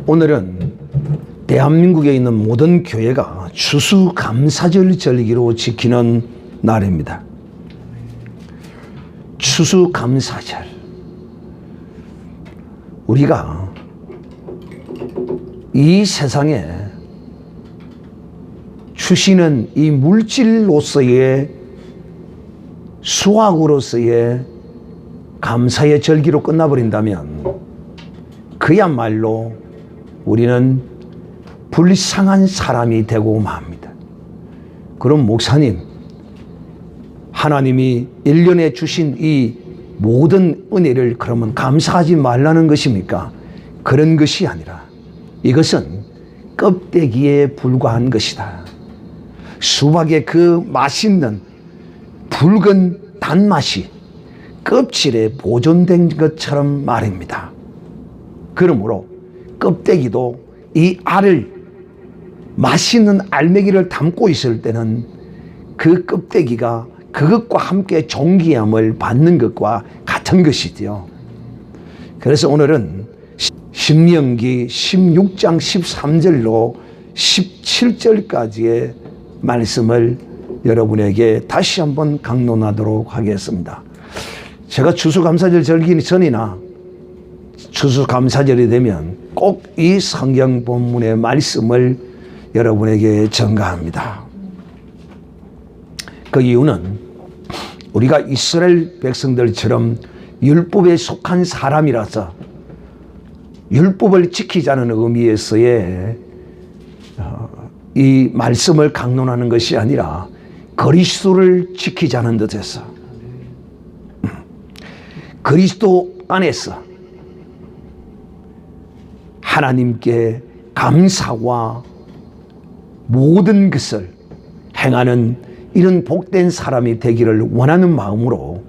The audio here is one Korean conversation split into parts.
오늘은 대한민국에 있는 모든 교회가 추수감사절 절기로 지키는 날입니다. 추수감사절. 우리가 이 세상에 주시는 이 물질로서의 수확으로서의 감사의 절기로 끝나버린다면 그야말로 우리는 불쌍한 사람이 되고 맙니다. 그럼 목사님, 하나님이 1년에 주신 이 모든 은혜를 그러면 감사하지 말라는 것입니까? 그런 것이 아니라 이것은 껍데기에 불과한 것이다. 수박의 그 맛있는 붉은 단맛이 껍질에 보존된 것처럼 말입니다. 그러므로 껍데기도 이 알을, 맛있는 알맹이를 담고 있을 때는 그 껍데기가 그것과 함께 존귀함을 받는 것과 같은 것이지요. 그래서 오늘은 신명기 16장 13절로 17절까지의 말씀을 여러분에게 다시 한번 강론하도록 하겠습니다. 제가 추수감사절 절기 전이나 추수감사절이 되면 꼭 이 성경 본문의 말씀을 여러분에게 전가합니다. 그 이유는 우리가 이스라엘 백성들처럼 율법에 속한 사람이라서 율법을 지키자는 의미에서의 이 말씀을 강론하는 것이 아니라 그리스도를 지키자는 뜻에서 그리스도 안에서 하나님께 감사와 모든 것을 행하는 이런 복된 사람이 되기를 원하는 마음으로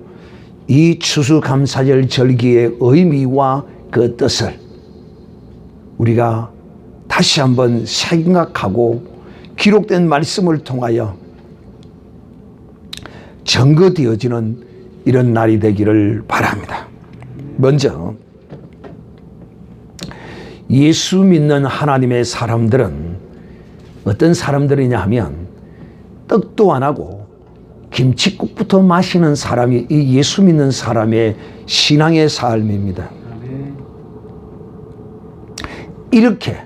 이 추수감사절 절기의 의미와 그 뜻을 우리가 다시 한번 생각하고 기록된 말씀을 통하여 증거되어지는 이런 날이 되기를 바랍니다. 먼저 예수 믿는 하나님의 사람들은 어떤 사람들이냐 하면 떡도 안 하고 김칫국부터 마시는 사람이 이 예수 믿는 사람의 신앙의 삶입니다. 이렇게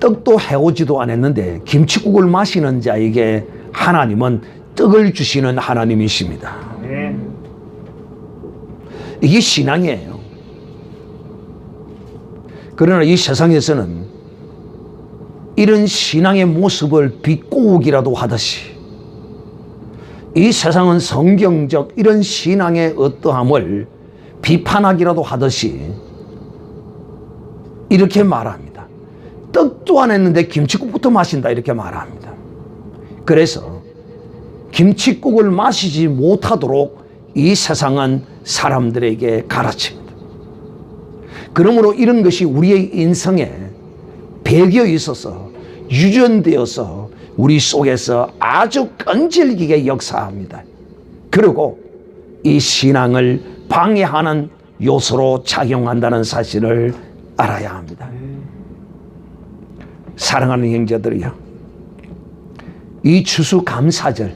떡도 해오지도 않았는데 김칫국을 마시는 자에게 하나님은 떡을 주시는 하나님이십니다. 이게 신앙이에요. 그러나 이 세상에서는 이런 신앙의 모습을 비꼬기라도 하듯이 이 세상은 성경적 이런 신앙의 어떠함을 비판하기라도 하듯이 이렇게 말합니다. 떡도 안 했는데 김칫국부터 마신다 이렇게 말합니다. 그래서 김칫국을 마시지 못하도록 이 세상은 사람들에게 가르칩니다. 그러므로 이런 것이 우리의 인생에 배겨 있어서 유전되어서 우리 속에서 아주 끈질기게 역사합니다. 그리고 이 신앙을 방해하는 요소로 작용한다는 사실을 알아야 합니다. 사랑하는 형제들이요, 이 추수감사절은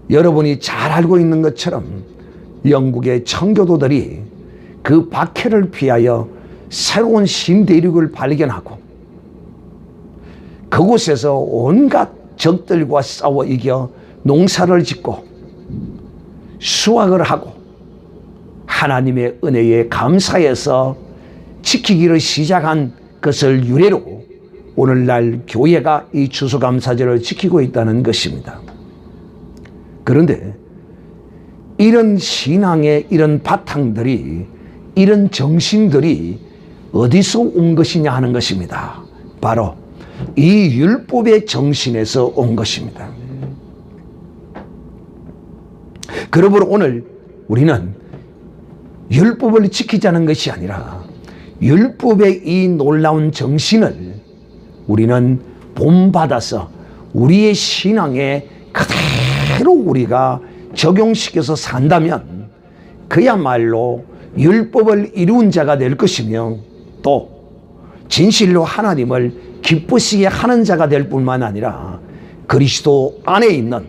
여러분이 잘 알고 있는 것처럼 영국의 청교도들이 그 박해를 피하여 새로운 신대륙을 발견하고 그곳에서 온갖 적들과 싸워 이겨 농사를 짓고 수확을 하고 하나님의 은혜에 감사해서 지키기를 시작한 것을 유래로 오늘날 교회가 이 추수감사절을 지키고 있다는 것입니다. 그런데 이런 신앙의 이런 바탕들이, 이런 정신들이 어디서 온 것이냐 하는 것입니다. 바로 이 율법의 정신에서 온 것입니다. 그러므로 오늘 우리는 율법을 지키자는 것이 아니라 율법의 이 놀라운 정신을 우리는 본받아서 우리의 신앙에 그대로 우리가 적용시켜서 산다면 그야말로 율법을 이룬 자가 될 것이며 또 진실로 하나님을 기쁘시게 하는 자가 될 뿐만 아니라 그리스도 안에 있는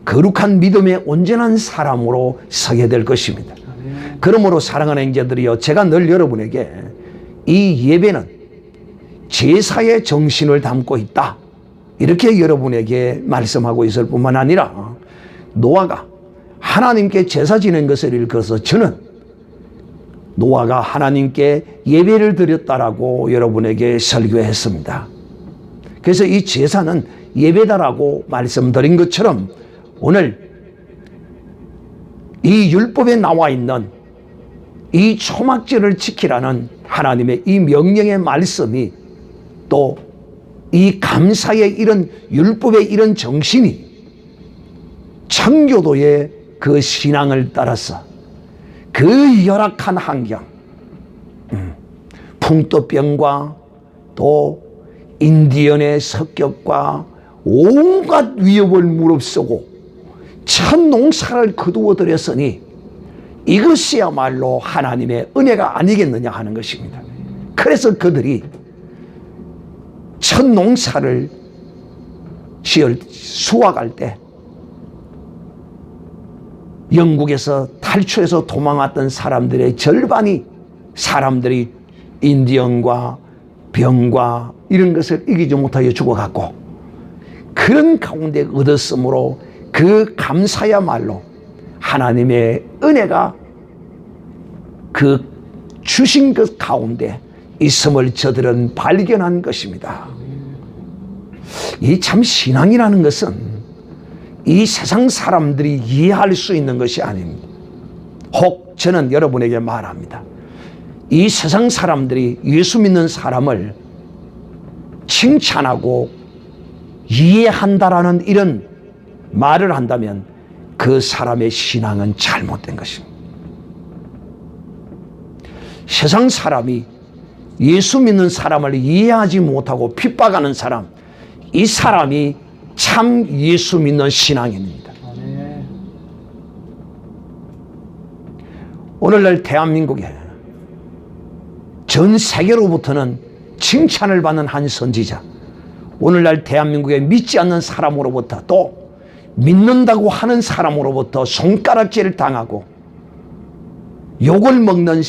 거룩한 믿음의 온전한 사람으로 서게 될 것입니다. 그러므로 사랑하는 형제들이여, 제가 늘 여러분에게 이 예배는 제사의 정신을 담고 있다, 이렇게 여러분에게 말씀하고 있을 뿐만 아니라 노아가 하나님께 제사 지낸 것을 일컬어서 저는 노아가 하나님께 예배를 드렸다라고 여러분에게 설교했습니다. 그래서 이 제사는 예배다라고 말씀드린 것처럼 오늘 이 율법에 나와 있는 이 초막절을 지키라는 하나님의 이 명령의 말씀이 또 이 감사의 이런 율법의 이런 정신이 청교도의 그 신앙을 따라서 그 열악한 환경, 풍토병과 또 인디언의 습격과 온갖 위협을 무릅쓰고 첫 농사를 거두어 들였으니 이것이야말로 하나님의 은혜가 아니겠느냐 하는 것입니다. 그래서 그들이 첫 농사를 수확할 때 영국에서 탈출해서 도망왔던 사람들의 절반이 사람들이 인디언과 병과 이런 것을 이기지 못하여 죽어갔고, 그런 가운데 얻었으므로 그 감사야말로 하나님의 은혜가 그 주신 것 가운데 있음을 저들은 발견한 것입니다. 이 참 신앙이라는 것은 이 세상 사람들이 이해할 수 있는 것이 아닙니다. 혹 저는 여러분에게 말합니다. 이 세상 사람들이 예수 믿는 사람을 칭찬하고 이해한다라는 이런 말을 한다면 그 사람의 신앙은 잘못된 것입니다. 세상 사람이 예수 믿는 사람을 이해하지 못하고 핍박하는 사람, 이 사람이 참 예수 믿는 신앙인입니다. 오늘날 대한민국에 전 세계로부터는 칭찬을 받는 한 선지자, 오늘날 대한민국에 믿지 않는 사람으로부터 또 믿는다고 하는 사람으로부터 손가락질을 당하고 욕을 먹는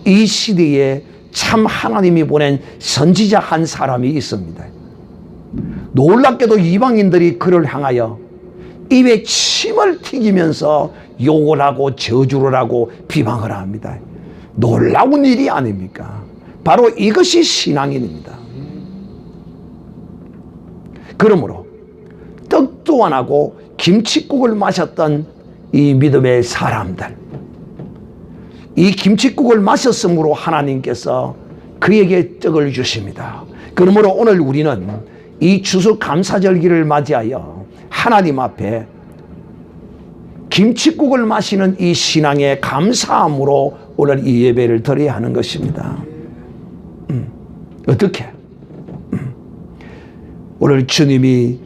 이 시대에 참 하나님이 보낸 선지자 한 사람이 있습니다. 놀랍게도 이방인들이 그를 향하여 입에 침을 튀기면서 욕을 하고 저주를 하고 비방을 합니다. 놀라운 일이 아닙니까? 바로 이것이 신앙인입니다. 그러므로 떡도 안 하고 김칫국을 마셨던 이 믿음의 사람들, 이 김칫국을 마셨으므로 하나님께서 그에게 떡을 주십니다. 그러므로 오늘 우리는 이 추수감사절기를 맞이하여 하나님 앞에 김칫국을 마시는 이 신앙의 감사함으로 오늘 이 예배를 드려야 하는 것입니다. 어떻게? 오늘 주님이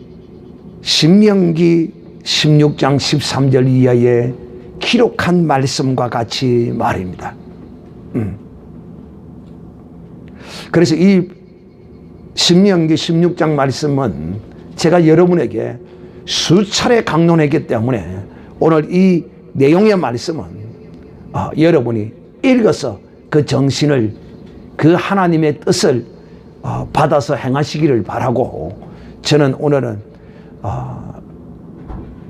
신명기 16장 13절 이하에 기록한 말씀과 같이 말입니다. 그래서 이 신명기 16장 말씀은 제가 여러분에게 수차례 강론했기 때문에 오늘 이 내용의 말씀은 여러분이 읽어서 그 정신을, 그 하나님의 뜻을 받아서 행하시기를 바라고, 저는 오늘은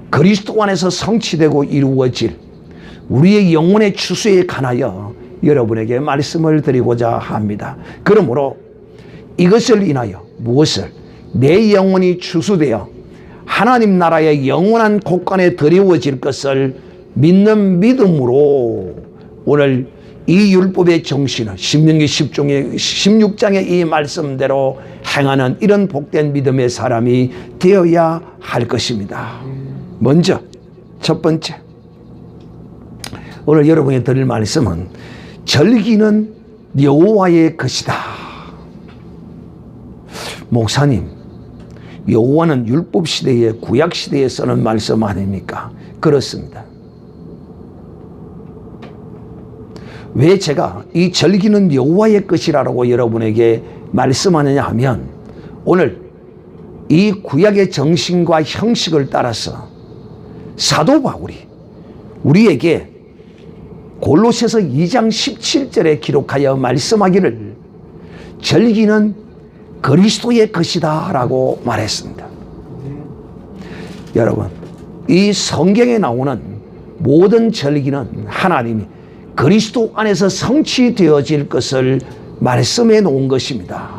그리스도 안에서 성취되고 이루어질 우리의 영혼의 추수에 관하여 여러분에게 말씀을 드리고자 합니다. 그러므로 이것을 인하여 무엇을? 내 영혼이 추수되어 하나님 나라의 영원한 곳간에 드리워질 것을 믿는 믿음으로 오늘 이 율법의 정신을 신명기 16장의 이 말씀대로 행하는 이런 복된 믿음의 사람이 되어야 할 것입니다. 먼저 첫 번째, 오늘 여러분이 드릴 말씀은 절기는 여호와의 것이다. 목사님, 여호와는 율법 시대에, 구약 시대에 쓰는 말씀 아닙니까? 그렇습니다. 왜 제가 이 절기는 여호와의 것이라고 여러분에게 말씀하느냐 하면, 오늘 이 구약의 정신과 형식을 따라서 사도 바울이 우리에게 골로새서 2장 17절에 기록하여 말씀하기를 절기는 그리스도의 것이다 라고 말했습니다. 여러분, 이 성경에 나오는 모든 절기는 하나님이 그리스도 안에서 성취되어질 것을 말씀해 놓은 것입니다.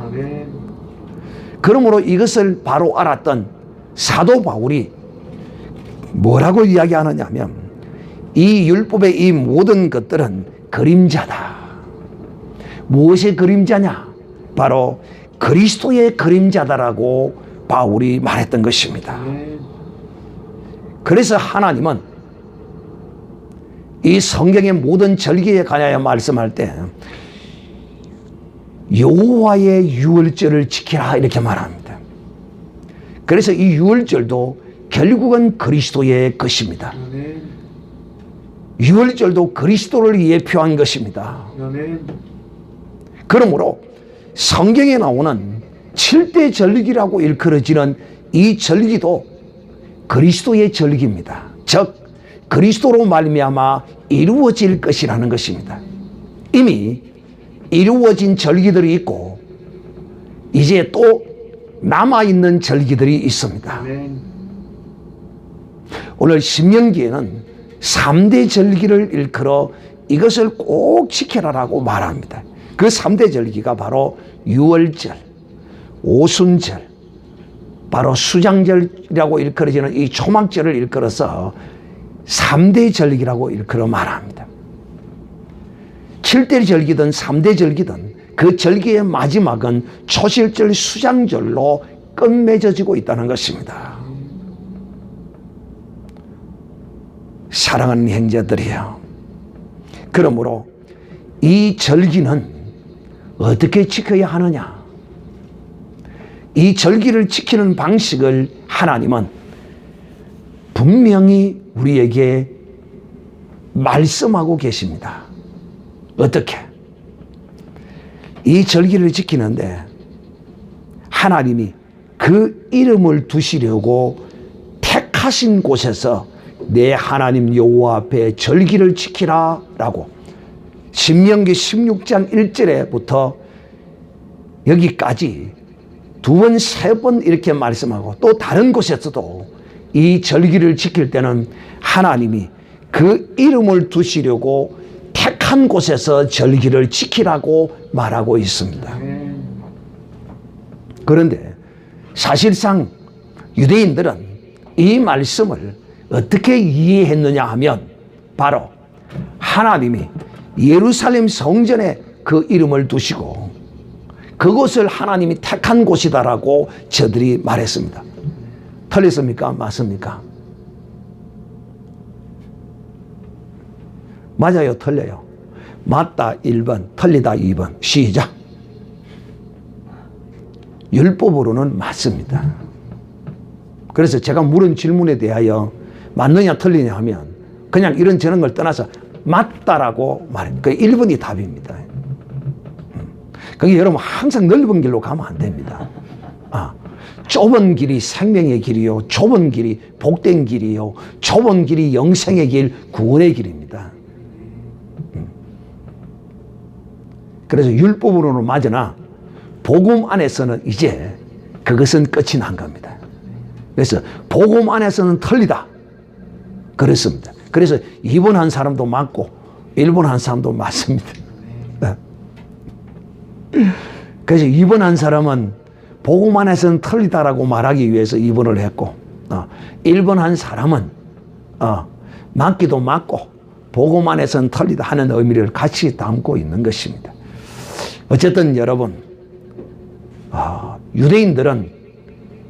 그러므로 이것을 바로 알았던 사도 바울이 뭐라고 이야기하느냐 하면, 이 율법의 이 모든 것들은 그림자다. 무엇의 그림자냐? 바로 그리스도의 그림자다라고 바울이 말했던 것입니다. 그래서 하나님은 이 성경의 모든 절기에 관하여 말씀할 때 여호와의 유월절을 지키라 이렇게 말합니다. 그래서 이 유월절도 결국은 그리스도의 것입니다. 유월절도 그리스도를 예표한 것입니다. 그러므로 성경에 나오는 7대 절기라고 일컬어지는 이 절기도 그리스도의 절기입니다. 즉 그리스도로 말미암아 이루어질 것이라는 것입니다. 이미 이루어진 절기들이 있고 이제 또 남아있는 절기들이 있습니다. 오늘 신명기에는 3대 절기를 일컬어 이것을 꼭 지켜라라고 말합니다. 그 3대 절기가 바로 유월절, 오순절, 바로 수장절이라고 일컬어지는 이 초막절을 일컬어서 3대 절기라고 일컬어 말합니다. 7대 절기든 3대 절기든 그 절기의 마지막은 초실절 수장절로 끝맺어지고 있다는 것입니다. 사랑하는 형제들이요, 그러므로 이 절기는 어떻게 지켜야 하느냐? 이 절기를 지키는 방식을 하나님은 분명히 우리에게 말씀하고 계십니다. 어떻게? 이 절기를 지키는데 하나님이 그 이름을 두시려고 택하신 곳에서 내 하나님 여호와 앞에 절기를 지키라 라고 신명기 16장 1절에부터 여기까지 2번, 3번 이렇게 말씀하고, 또 다른 곳에서도 이 절기를 지킬 때는 하나님이 그 이름을 두시려고 택한 곳에서 절기를 지키라고 말하고 있습니다. 그런데 사실상 유대인들은 이 말씀을 어떻게 이해했느냐 하면, 바로 하나님이 예루살렘 성전에 그 이름을 두시고 그곳을 하나님이 택한 곳이다라고 저들이 말했습니다. 틀렸습니까? 맞습니까? 맞아요, 틀려요? 맞다 1번, 틀리다 2번. 시작. 율법으로는 맞습니다. 그래서 제가 물은 질문에 대하여 맞느냐 틀리냐 하면 그냥 이런 저런 걸 떠나서 맞다라고 말해요. 그 1번이 답입니다. 그게 여러분 항상 넓은 길로 가면 안 됩니다. 좁은 길이 생명의 길이요, 좁은 길이 복된 길이요, 좁은 길이 영생의 길, 구원의 길입니다. 그래서 율법으로는 맞으나 복음 안에서는 이제 그것은 끝이 난 겁니다. 그래서 복음 안에서는 틀리다 그랬습니다. 그래서 2번 한 사람도 맞고 1번 한 사람도 맞습니다. 그래서 2번 한 사람은 복음 안에서는 틀리다라고 말하기 위해서 2번을 했고, 1번 한 사람은 맞기도 맞고 복음 안에서는 틀리다 하는 의미를 같이 담고 있는 것입니다. 어쨌든 여러분, 유대인들은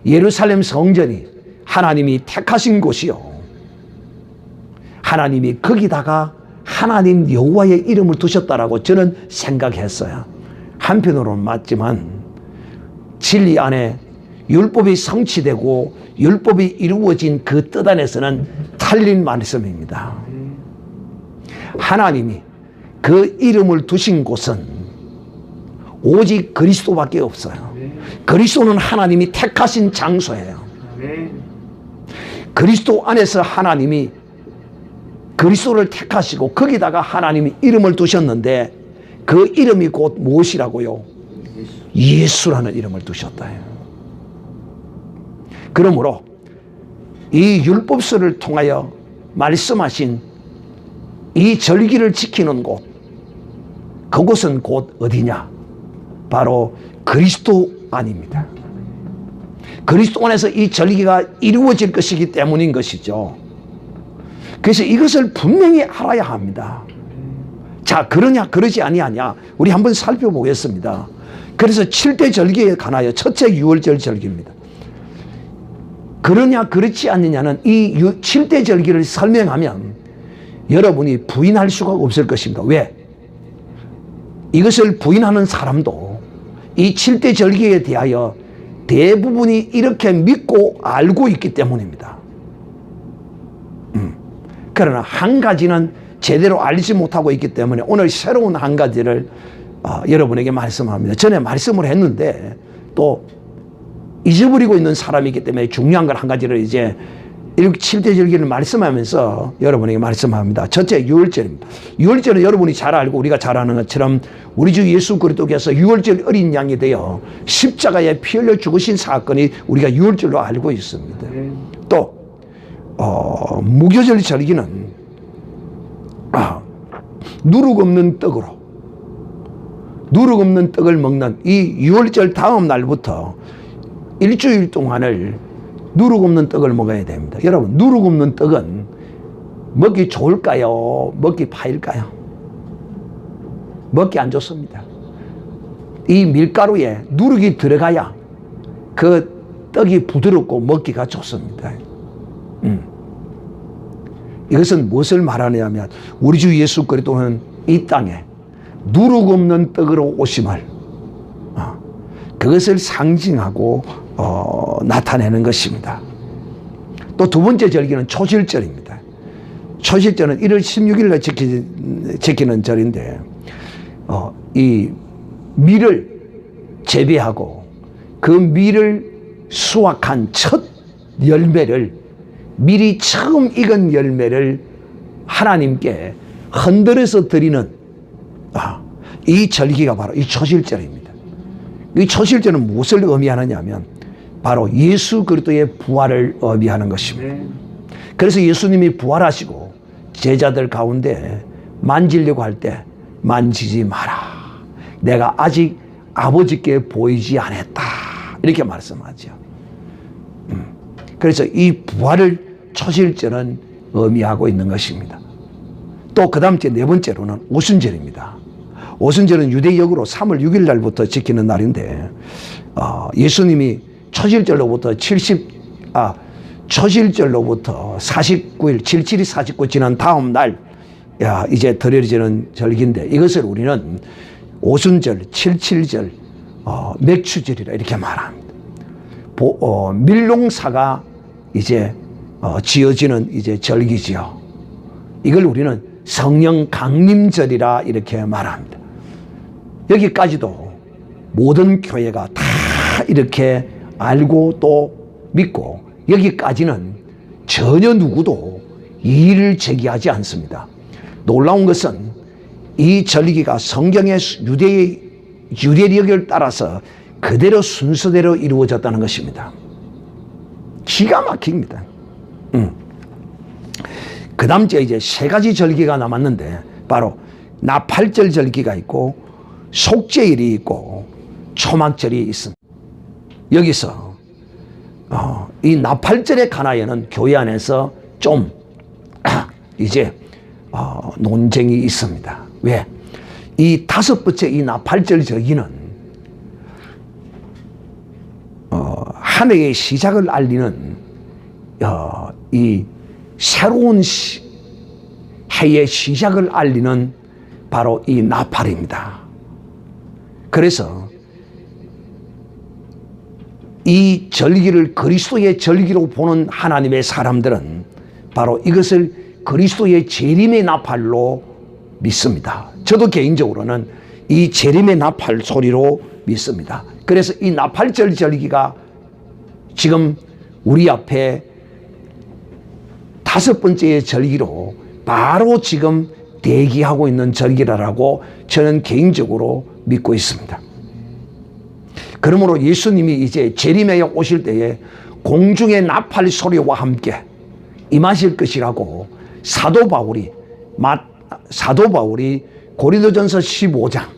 예루살렘 성전이 하나님이 택하신 곳이요, 하나님이 거기다가 하나님 여호와의 이름을 두셨다라고 저는 생각했어요. 한편으로는 맞지만 진리 안에 율법이 성취되고 율법이 이루어진 그 뜻 안에서는 틀린 말씀입니다. 하나님이 그 이름을 두신 곳은 오직 그리스도밖에 없어요. 그리스도는 하나님이 택하신 장소예요. 그리스도 안에서 하나님이 그리스도를 택하시고 거기다가 하나님이 이름을 두셨는데 그 이름이 곧 무엇이라고요? 예수라는 이름을 두셨다요. 그러므로 이 율법서를 통하여 말씀하신 이 절기를 지키는 곳, 그곳은 곧 어디냐? 바로 그리스도 안입니다. 그리스도 안에서 이 절기가 이루어질 것이기 때문인 것이죠. 그래서 이것을 분명히 알아야 합니다. 자, 그러냐 그러지 아니하냐 우리 한번 살펴보겠습니다. 그래서 7대 절기에 관하여 첫째 유월절 절기입니다. 그러냐 그렇지 않느냐는 이 7대 절기를 설명하면 여러분이 부인할 수가 없을 것입니다. 왜? 이것을 부인하는 사람도 이 7대 절기에 대하여 대부분이 이렇게 믿고 알고 있기 때문입니다. 그러나 한 가지는 제대로 알지 못하고 있기 때문에 오늘 새로운 한 가지를 여러분에게 말씀합니다. 전에 말씀을 했는데 또 잊어버리고 있는 사람이기 때문에 중요한 걸 한 가지를 이제 7대 절기를 말씀하면서 여러분에게 말씀합니다. 첫째 유월절입니다. 유월절은 여러분이 잘 알고 우리가 잘 아는 것처럼 우리 주 예수 그리스도께서 유월절 어린 양이 되어 십자가에 피 흘려 죽으신 사건이 우리가 유월절로 알고 있습니다. 또 무교절 절기는 누룩 없는 떡을 먹는 이 유월절 다음 날부터 일주일 동안을 누룩 없는 떡을 먹어야 됩니다. 여러분, 누룩 없는 떡은 먹기 좋을까요? 먹기 파일까요? 먹기 안 좋습니다. 이 밀가루에 누룩이 들어가야 그 떡이 부드럽고 먹기가 좋습니다. 이것은 무엇을 말하냐면 우리 주 예수 그리스도는 이 땅에 누룩 없는 떡으로 오심을 그것을 상징하고 나타내는 것입니다. 또 두 번째 절기는 초실절입니다. 초실절은 1월 16일에 지키는 절인데 이 밀을 재배하고 그 밀을 수확한 첫 열매를 밀이 처음 익은 열매를 하나님께 흔들어서 드리는 이 절기가 바로 이 초실절입니다. 이 초실절은 무엇을 의미하느냐 하면 바로 예수 그리스도의 부활을 의미하는 것입니다. 그래서 예수님이 부활하시고 제자들 가운데 만지려고 할 때 만지지 마라. 내가 아직 아버지께 보이지 않았다. 이렇게 말씀하죠. 그래서 이 부활을 초실절은 의미하고 있는 것입니다. 또 그 다음 네 번째로는 오순절입니다. 오순절은 유대역으로 3월 6일 날부터 지키는 날인데 예수님이 초실절로부터 49일 77이 49 지난 다음 날 이제 드려지는 절기인데 이것을 우리는 오순절, 77절, 맥추절이라 이렇게 말합니다. 밀농사가 이제 지어지는 이제 절기지요. 이걸 우리는 성령 강림절이라 이렇게 말합니다. 여기까지도 모든 교회가 다 이렇게 알고 또 믿고 여기까지는 전혀 누구도 이의를 제기하지 않습니다. 놀라운 것은 이 절기가 성경의 유대력을 따라서 그대로 순서대로 이루어졌다는 것입니다. 기가 막힙니다. 그 다음 주에 이제 세 가지 절기가 남았는데 바로 나팔절 절기가 있고 속죄일이 있고 초막절이 있습니다. 여기서 이 나팔절에 관하여는 교회 안에서 좀 이제 논쟁이 있습니다. 왜? 이 다섯 번째 이 나팔절 절기는 한 해의 시작을 알리는 이 새로운 해의 시작을 알리는 바로 이 나팔입니다. 그래서 이 절기를 그리스도의 절기로 보는 하나님의 사람들은 바로 이것을 그리스도의 재림의 나팔로 믿습니다. 저도 개인적으로는 이 재림의 나팔 소리로 믿습니다. 그래서 이 나팔절 절기가 지금 우리 앞에 5번째의 절기로 바로 지금 대기하고 있는 절기라고 저는 개인적으로 믿고 있습니다. 그러므로 예수님이 이제 재림에 오실 때에 공중의 나팔 소리와 함께 임하실 것이라고 사도 바울이 고린도전서 15장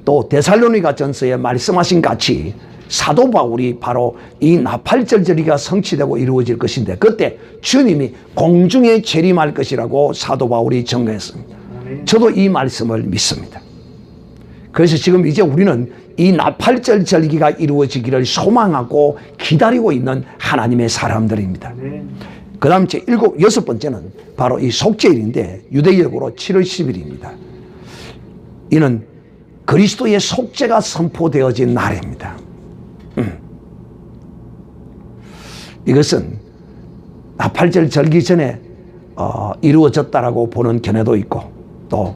또 데살로니가전서에 말씀하신 같이 사도 바울이 바로 이 나팔절 절기가 성취되고 이루어질 것인데 그때 주님이 공중에 재림할 것이라고 사도 바울이 증거했습니다. 저도 이 말씀을 믿습니다. 그래서 지금 이제 우리는 이 나팔절 절기가 이루어지기를 소망하고 기다리고 있는 하나님의 사람들입니다. 그 다음 6번째는 바로 이 속죄일인데 유대일보로 7월 10일입니다. 이는 그리스도의 속죄가 선포되어진 날입니다. 이것은 나팔절 절기 전에 이루어졌다라고 보는 견해도 있고 또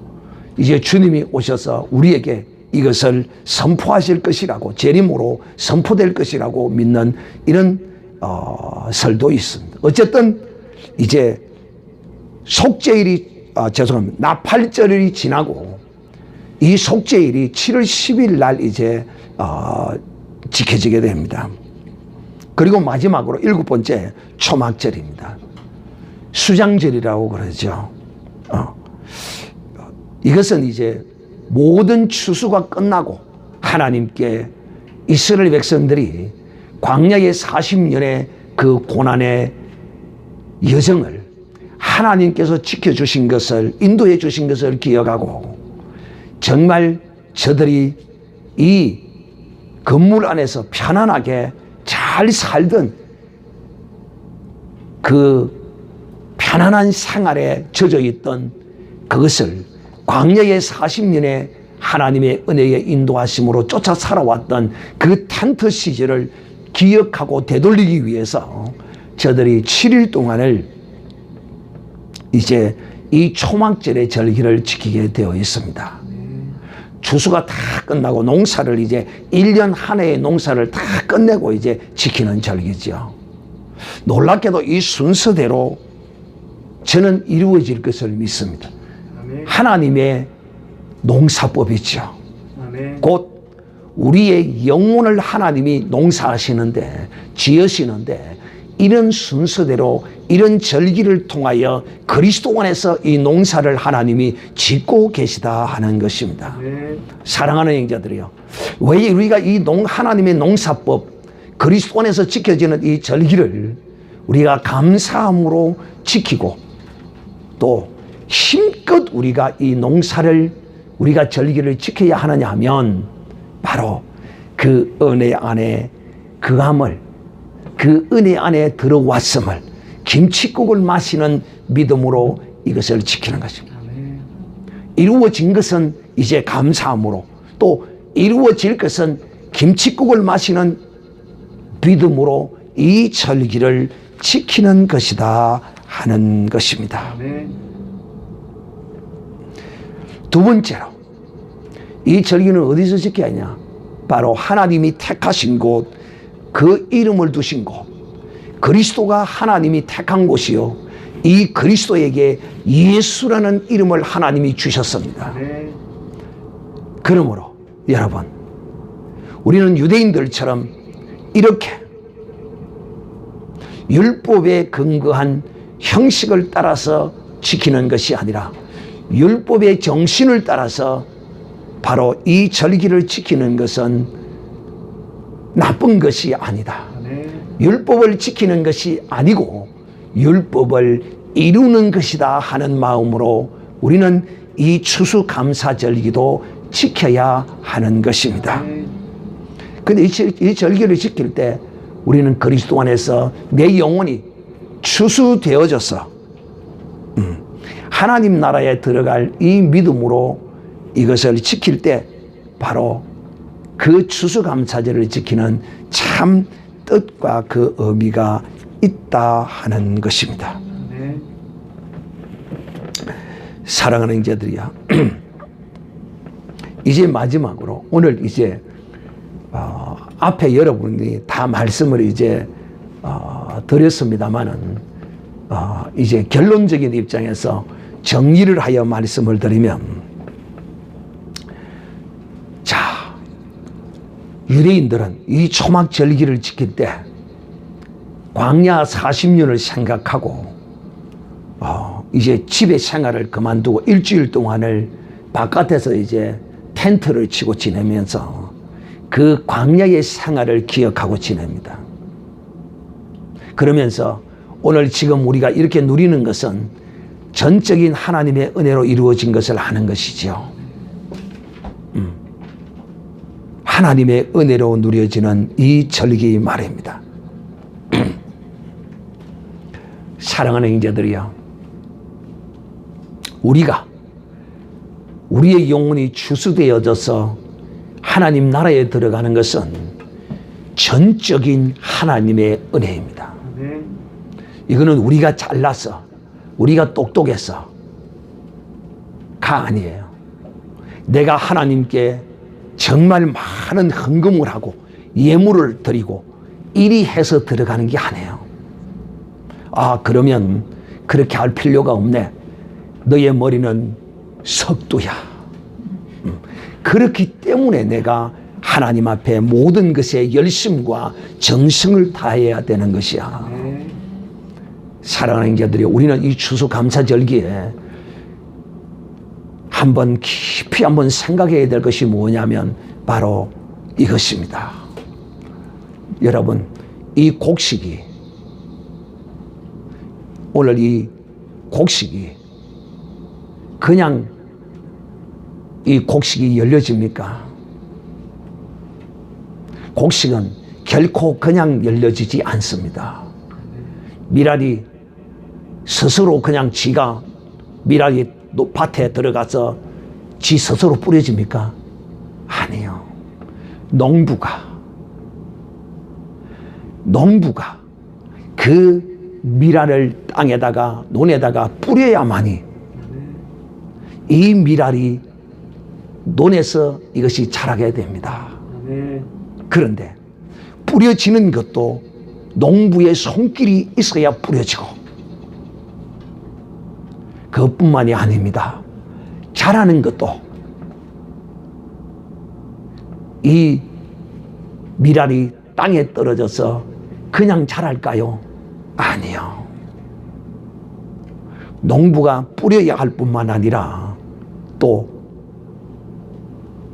이제 주님이 오셔서 우리에게 이것을 선포하실 것이라고 재림으로 선포될 것이라고 믿는 이런 설도 있습니다. 어쨌든 이제 속죄일이 나팔절이 지나고 이 속죄일이 7월 10일 날 이제 지켜지게 됩니다. 그리고 마지막으로 7번째 초막절입니다. 수장절이라고 그러죠. 이것은 이제 모든 추수가 끝나고 하나님께 이스라엘 백성들이 광야의 40년의 그 고난의 여정을 하나님께서 지켜주신 것을 인도해 주신 것을 기억하고 정말 저들이 이 건물 안에서 편안하게 잘 살던 그 편안한 생활에 젖어 있던 그것을 광야의 40년의 하나님의 은혜의 인도하심으로 쫓아 살아왔던 그 텐트 시절을 기억하고 되돌리기 위해서 저들이 7일 동안을 이제 이 초막절의 절기를 지키게 되어 있습니다. 추수가 다 끝나고 농사를 이제 1년 한 해의 농사를 다 끝내고 이제 지키는 절기죠. 놀랍게도 이 순서대로 저는 이루어질 것을 믿습니다. 하나님의 농사법이죠. 곧 우리의 영혼을 하나님이 농사하시는데 지으시는데 이런 순서대로 이런 절기를 통하여 그리스도 안에서 이 농사를 하나님이 짓고 계시다 하는 것입니다. 사랑하는 형제들이요, 왜 우리가 이 하나님의 농사법 그리스도 안에서 지켜지는 이 절기를 우리가 감사함으로 지키고 또 힘껏 우리가 이 농사를 우리가 절기를 지켜야 하느냐 하면 바로 그 은혜 안에 그함을 그 은혜 안에 들어왔음을 김칫국을 마시는 믿음으로 이것을 지키는 것입니다. 이루어진 것은 이제 감사함으로 또 이루어질 것은 김칫국을 마시는 믿음으로 이 절기를 지키는 것이다 하는 것입니다. 두 번째로 이 절기는 어디서 지켜야 하냐? 바로 하나님이 택하신 곳, 그 이름을 두신 곳, 그리스도가 하나님이 택한 곳이요 이 그리스도에게 예수라는 이름을 하나님이 주셨습니다. 그러므로 여러분, 우리는 유대인들처럼 이렇게 율법에 근거한 형식을 따라서 지키는 것이 아니라 율법의 정신을 따라서 바로 이 절기를 지키는 것은 나쁜 것이 아니다. 율법을 지키는 것이 아니고 율법을 이루는 것이다 하는 마음으로 우리는 이 추수감사절기도 지켜야 하는 것입니다. 그런데 이 절기를 지킬 때 우리는 그리스도 안에서 내 영혼이 추수되어져서 하나님 나라에 들어갈 이 믿음으로 이것을 지킬 때 바로 그 추수감사절을 지키는 참 뜻과 그 의미가 있다 하는 것입니다. 사랑하는 형제들이야, 이제 마지막으로 오늘 이제 앞에 여러분이 다 말씀을 이제 드렸습니다만은 이제 결론적인 입장에서 정리를 하여 말씀을 드리면, 자, 유대인들은 이 초막 절기를 지킬 때 광야 40년을 생각하고 이제 집에 생활을 그만두고 일주일 동안을 바깥에서 이제 텐트를 치고 지내면서 그 광야의 생활을 기억하고 지냅니다. 그러면서 오늘 지금 우리가 이렇게 누리는 것은 전적인 하나님의 은혜로 이루어진 것을 아는 것이지요. 하나님의 은혜로 누려지는 이 절기 말입니다. 사랑하는 형제들이요, 우리가 우리의 영혼이 추수되어져서 하나님 나라에 들어가는 것은 전적인 하나님의 은혜입니다. 이거는 우리가 잘나서, 우리가 똑똑해서가 아니에요. 내가 하나님께 정말 많은 헌금을 하고 예물을 드리고 이리 해서 들어가는 게 아니에요. 그러면 그렇게 할 필요가 없네. 너의 머리는 석두야. 그렇기 때문에 내가 하나님 앞에 모든 것에 열심과 정성을 다해야 되는 것이야. 사랑하는 형제들이, 우리는 이 추수감사절기에 한번 깊이 한번 생각해야 될 것이 뭐냐면 바로 이것입니다. 여러분, 이 곡식이, 오늘 이 곡식이 그냥 이 곡식이 열려집니까? 곡식은 결코 그냥 열려지지 않습니다. 미랄이 스스로 그냥 지가 미랄이 밭에 들어가서 지 스스로 뿌려집니까? 아니요. 농부가 그 미랄을 땅에다가 논에다가 뿌려야만이 이 미랄이 논에서 이것이 자라게 됩니다. 그런데 뿌려지는 것도 농부의 손길이 있어야 뿌려지고, 그것뿐만이 아닙니다. 자라는 것도 이 미랄이 땅에 떨어져서 그냥 자랄까요? 아니요. 농부가 뿌려야 할 뿐만 아니라 또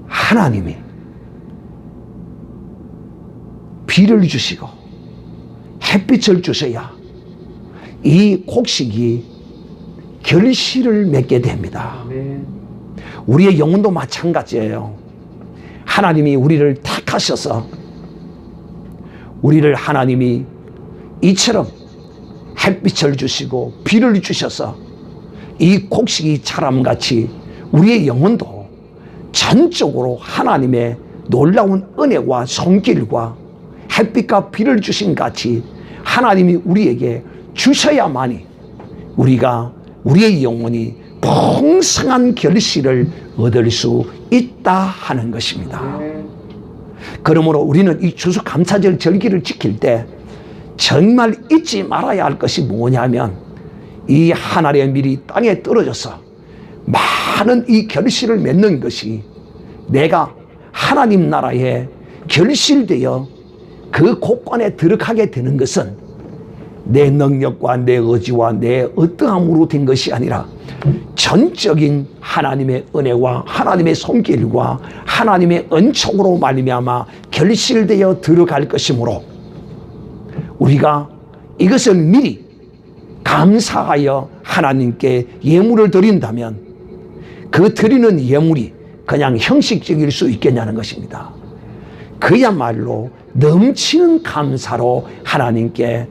하나님이 비를 주시고 햇빛을 주셔야 이 곡식이 결실을 맺게 됩니다. 우리의 영혼도 마찬가지예요. 하나님이 우리를 택하셔서 우리를 하나님이 이처럼 햇빛을 주시고 비를 주셔서 이 곡식이 자람같이 우리의 영혼도 전적으로 하나님의 놀라운 은혜와 손길과 햇빛과 비를 주신 같이 하나님이 우리에게 주셔야만이 우리의 영혼이 풍성한 결실을 얻을 수 있다 하는 것입니다. 그러므로 우리는 이 추수감사절 절기를 지킬 때 정말 잊지 말아야 할 것이 뭐냐면, 이 하늘의 밀이 땅에 떨어져서 많은 이 결실을 맺는 것이 내가 하나님 나라에 결실되어 그 곳간에 들어가게 되는 것은 내 능력과 내 의지와 내 어떠함으로 된 것이 아니라 전적인 하나님의 은혜와 하나님의 손길과 하나님의 은총으로 말미암아 결실되어 들어갈 것이므로, 우리가 이것을 미리 감사하여 하나님께 예물을 드린다면 그 드리는 예물이 그냥 형식적일 수 있겠냐는 것입니다. 그야말로 넘치는 감사로 하나님께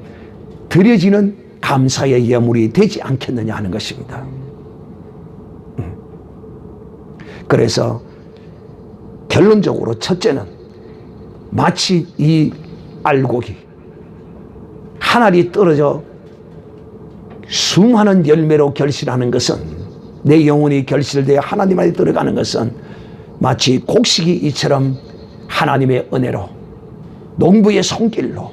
드려지는 감사의 예물이 되지 않겠느냐 하는 것입니다. 그래서 결론적으로 첫째는 마치 이 알곡이 하늘이 떨어져 수많은 열매로 결실하는 것은 내 영혼이 결실되어 하나님 안에 들어가는 것은 마치 곡식이 이처럼 하나님의 은혜로 농부의 손길로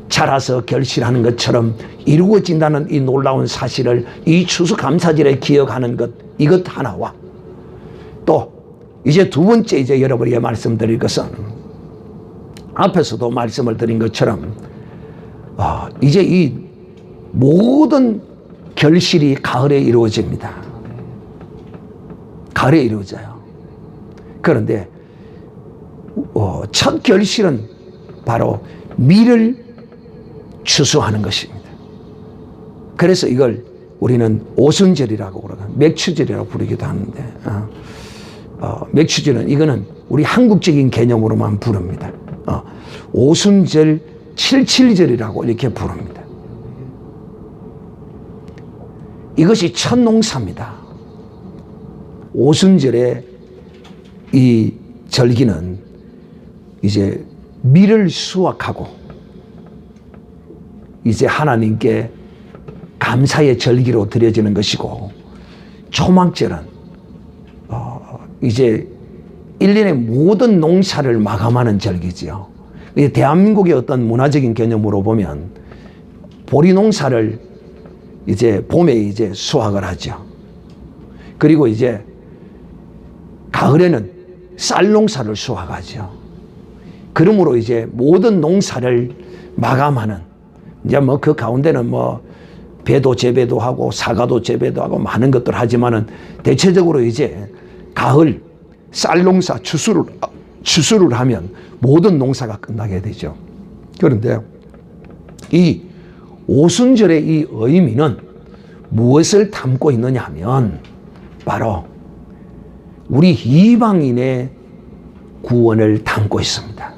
자라서 결실하는 것처럼 이루어진다는 이 놀라운 사실을 이 추수감사절에 기억하는 것, 이것 하나와 또 이제 두 번째 이제 여러분에게 말씀드릴 것은 앞에서도 말씀을 드린 것처럼 이제 이 모든 결실이 가을에 이루어집니다. 가을에 이루어져요. 그런데 첫 결실은 바로 밀을 추수하는 것입니다. 그래서 이걸 우리는 오순절이라고 그러거든요. 맥추절이라고 부르기도 하는데 맥추절은 이거는 우리 한국적인 개념으로만 부릅니다. 오순절, 칠칠절이라고 이렇게 부릅니다. 이것이 첫 농사입니다. 오순절에 이 절기는 이제 밀을 수확하고 이제 하나님께 감사의 절기로 드려지는 것이고, 초막절은 이제 1년의 모든 농사를 마감하는 절기지요. 대한민국의 어떤 문화적인 개념으로 보면 보리 농사를 이제 봄에 이제 수확을 하죠. 그리고 이제 가을에는 쌀 농사를 수확하죠. 그러므로 이제 모든 농사를 마감하는, 이제 뭐 그 가운데는 뭐 배도 재배도 하고 사과도 재배도 하고 많은 것들 하지만은 대체적으로 이제 가을 쌀 농사 추수를 하면 모든 농사가 끝나게 되죠. 그런데 이 오순절의 이 의미는 무엇을 담고 있느냐 하면 바로 우리 이방인의 구원을 담고 있습니다.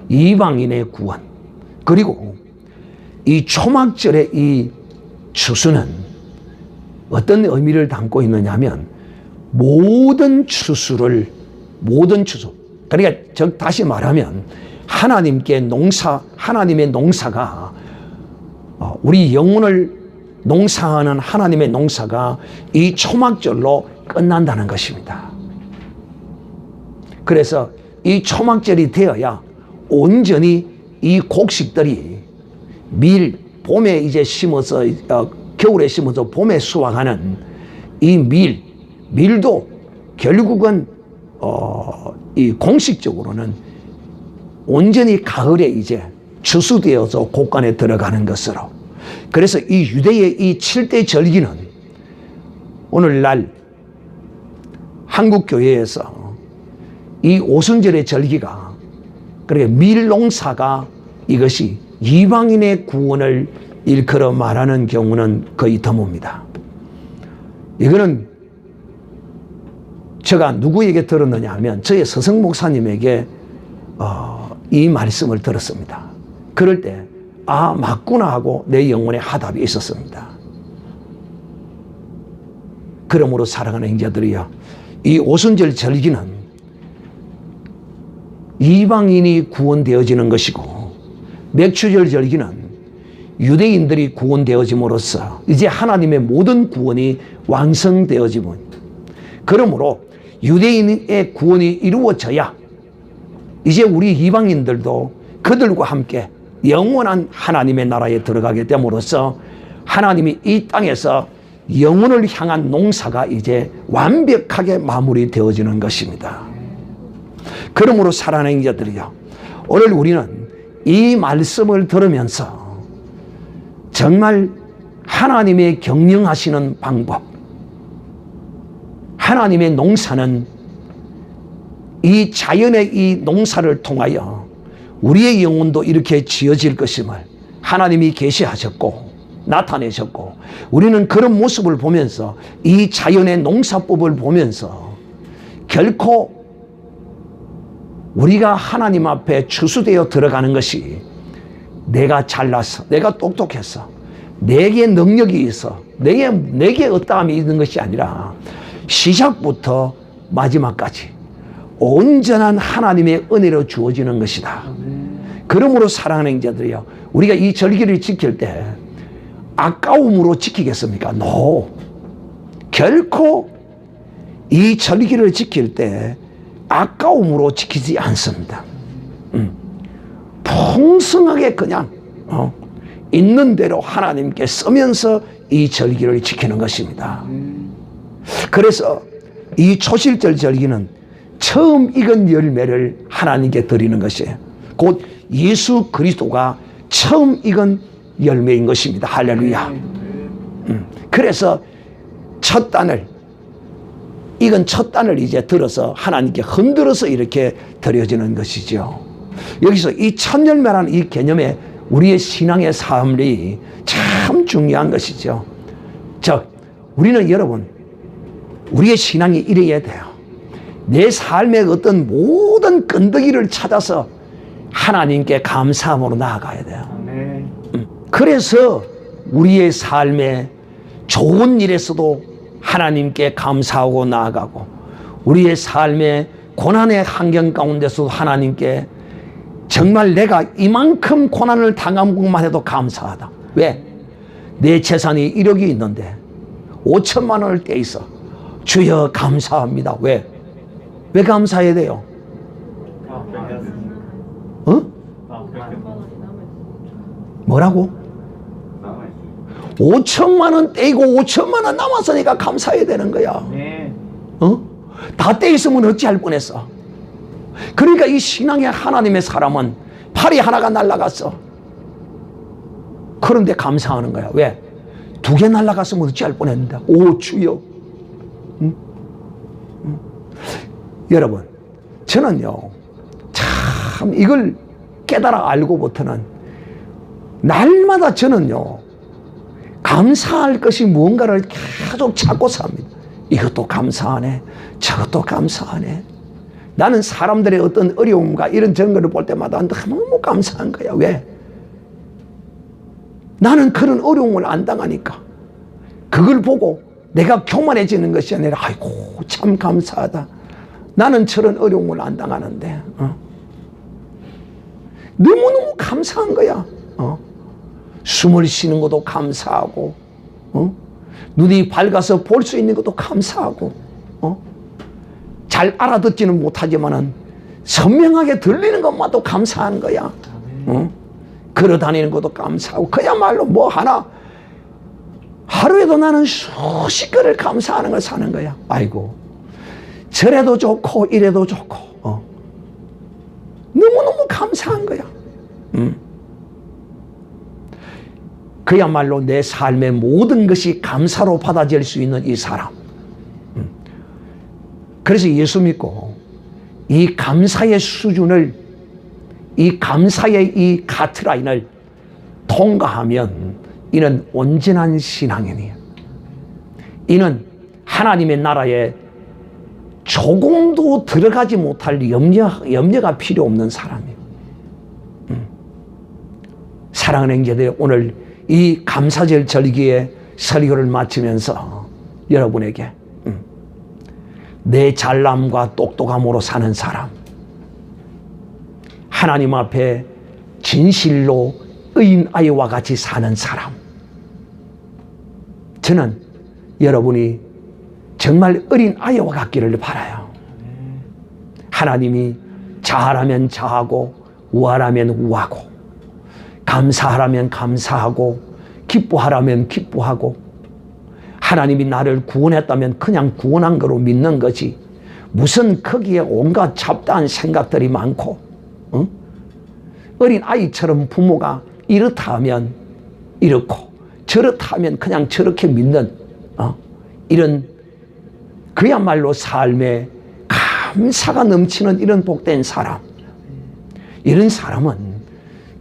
이방인의 구원. 그리고 이 초막절의 이 추수는 어떤 의미를 담고 있느냐 하면 모든 추수, 그러니까 다시 말하면 하나님의 농사가 우리 영혼을 농사하는 하나님의 농사가 이 초막절로 끝난다는 것입니다. 그래서 이 초막절이 되어야 온전히 이 곡식들이 봄에 이제 심어서 겨울에 심어서 봄에 수확하는 이 밀도 결국은 이 공식적으로는 온전히 가을에 이제 추수되어서 곡간에 들어가는 것으로. 그래서 이 유대의 이 7대 절기는 오늘날 한국 교회에서 이 오순절의 절기가, 그러니까 밀농사가 이것이 이방인의 구원을 일컬어 말하는 경우는 거의 드뭅니다. 이거는 제가 누구에게 들었느냐 하면 저의 서성 목사님에게 이 말씀을 들었습니다. 그럴 때 맞구나 하고 내 영혼에 화답이 있었습니다. 그러므로 사랑하는 형제들이여, 이 오순절 절기는 이방인이 구원되어지는 것이고, 맥추절 절기는 유대인들이 구원되어짐으로써 이제 하나님의 모든 구원이 완성되어지면, 그러므로 유대인의 구원이 이루어져야 이제 우리 이방인들도 그들과 함께 영원한 하나님의 나라에 들어가게 됨으로써 하나님이 이 땅에서 영혼을 향한 농사가 이제 완벽하게 마무리되어지는 것입니다. 그러므로 사랑하는 형제들이요, 오늘 우리는 이 말씀을 들으면서 정말 하나님의 경영하시는 방법, 하나님의 농사는 이 자연의 이 농사를 통하여 우리의 영혼도 이렇게 지어질 것임을 하나님이 계시하셨고 나타내셨고, 우리는 그런 모습을 보면서 이 자연의 농사법을 보면서 결코 우리가 하나님 앞에 추수되어 들어가는 것이 내가 잘나서, 내가 똑똑해서, 내게 능력이 있어, 내게 어떠함이 있는 것이 아니라 시작부터 마지막까지 온전한 하나님의 은혜로 주어지는 것이다. 그러므로 사랑하는 형제들이요, 우리가 이 절기를 지킬 때 아까움으로 지키겠습니까? No. 결코 이 절기를 지킬 때 아까움으로 지키지 않습니다. 풍성하게 그냥 있는 대로 하나님께 쓰면서 이 절기를 지키는 것입니다. 그래서 이 초실절 절기는 처음 익은 열매를 하나님께 드리는 것이에요. 곧 예수 그리스도가 처음 익은 열매인 것입니다. 할렐루야. 그래서 첫 단을, 익은 첫 단을 이제 들어서 하나님께 흔들어서 이렇게 드려지는 것이죠. 여기서 이 첫 열매라는 이 개념에 우리의 신앙의 삶이 참 중요한 것이죠. 우리는 여러분, 우리의 신앙이 이래야 돼요. 내 삶의 어떤 모든 끈덕이를 찾아서 하나님께 감사함으로 나아가야 돼요. 그래서 우리의 삶에 좋은 일에서도 하나님께 감사하고 나아가고, 우리의 삶의 고난의 환경 가운데서도 하나님께 정말 내가 이만큼 고난을 당한 것만 해도 감사하다. 왜? 내 재산이 1억이 있는데 5천만 원을 떼있어. 주여 감사합니다. 왜? 왜 감사해야 돼요? 뭐라고? 5천만 원 떼이고 5천만 원 남았으니까 감사해야 되는 거야. 다 떼있으면 어찌할 뻔했어. 그러니까 이 신앙의 하나님의 사람은 팔이 하나가 날아갔어. 그런데 감사하는 거야. 왜? 2개 날아갔으면 어찌할 뻔했는데. 오 주여. 여러분, 저는요 참 이걸 깨달아 알고부터는 날마다 저는요 감사할 것이 무언가를 계속 찾고 삽니다. 이것도 감사하네, 저것도 감사하네. 나는 사람들의 어떤 어려움과 이런 저런 것을 볼 때마다 너무 감사한 거야. 왜? 나는 그런 어려움을 안 당하니까. 그걸 보고 내가 교만해지는 것이 아니라 아이고 참 감사하다. 나는 저런 어려움을 안 당하는데 너무너무 감사한 거야. 숨을 쉬는 것도 감사하고, 눈이 밝아서 볼 수 있는 것도 감사하고, 잘 알아듣지는 못하지만은 선명하게 들리는 것만도 감사한 거야. 걸어 다니는 것도 감사하고, 그야말로 뭐 하나 하루에도 나는 수십 건을 감사하는 걸 사는 거야. 아이고 저래도 좋고 이래도 좋고 너무너무 감사한 거야. 그야말로 내 삶의 모든 것이 감사로 받아질 수 있는 이 사람. 그래서 예수 믿고 이 감사의 수준을, 이 감사의 이 가트라인을 통과하면 이는 온전한 신앙인이에요. 이는 하나님의 나라에 조금도 들어가지 못할 염려가 필요 없는 사람이에요. 사랑하는 형제들, 오늘 이 감사절 절기의 설교를 마치면서 여러분에게 내 잘남과 똑똑함으로 사는 사람, 하나님 앞에 진실로 의인 아이와 같이 사는 사람, 저는 여러분이 정말 어린 아이와 같기를 바라요. 하나님이 자하라면 자하고 우하라면 우하고, 감사하라면 감사하고 기뻐하라면 기뻐하고, 하나님이 나를 구원했다면 그냥 구원한 거로 믿는 거지, 무슨 거기에 온갖 잡다한 생각들이 많고, 어린 아이처럼 부모가 이렇다 하면 이렇고 저렇다 하면 그냥 저렇게 믿는 이런 그야말로 삶에 감사가 넘치는 이런 복된 사람, 이런 사람은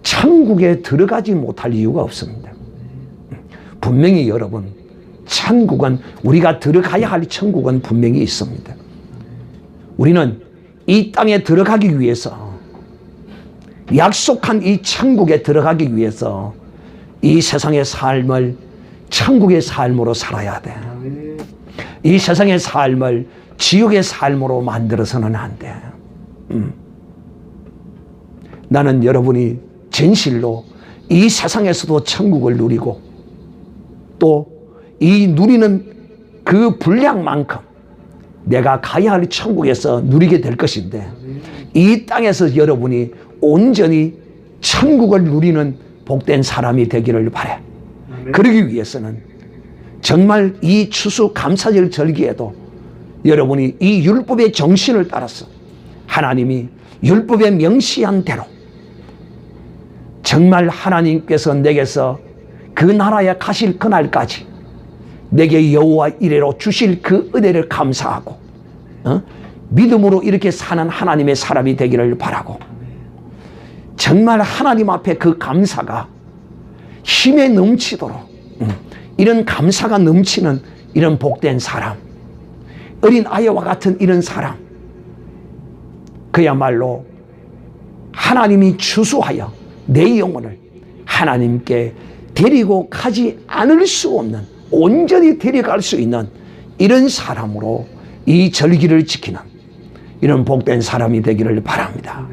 천국에 들어가지 못할 이유가 없습니다. 분명히 여러분, 천국은, 우리가 들어가야 할 천국은 분명히 있습니다. 우리는 이 땅에 들어가기 위해서, 약속한 이 천국에 들어가기 위해서 이 세상의 삶을 천국의 삶으로 살아야 돼. 이 세상의 삶을 지옥의 삶으로 만들어서는 안 돼. 나는 여러분이 진실로 이 세상에서도 천국을 누리고, 또 이 누리는 그 분량만큼 내가 가야 할 천국에서 누리게 될 것인데, 이 땅에서 여러분이 온전히 천국을 누리는 복된 사람이 되기를 바래. 그러기 위해서는 정말 이 추수감사절 절기에도 여러분이 이 율법의 정신을 따라서 하나님이 율법에 명시한 대로 정말 하나님께서 내게서 그 나라에 가실 그날까지 내게 여호와 이레로 주실 그 은혜를 감사하고 믿음으로 이렇게 사는 하나님의 사람이 되기를 바라고, 정말 하나님 앞에 그 감사가 힘에 넘치도록 이런 감사가 넘치는 이런 복된 사람, 어린 아이와 같은 이런 사람, 그야말로 하나님이 추수하여 내 영혼을 하나님께 데리고 가지 않을 수 없는, 온전히 데려갈 수 있는 이런 사람으로 이 절기를 지키는 이런 복된 사람이 되기를 바랍니다.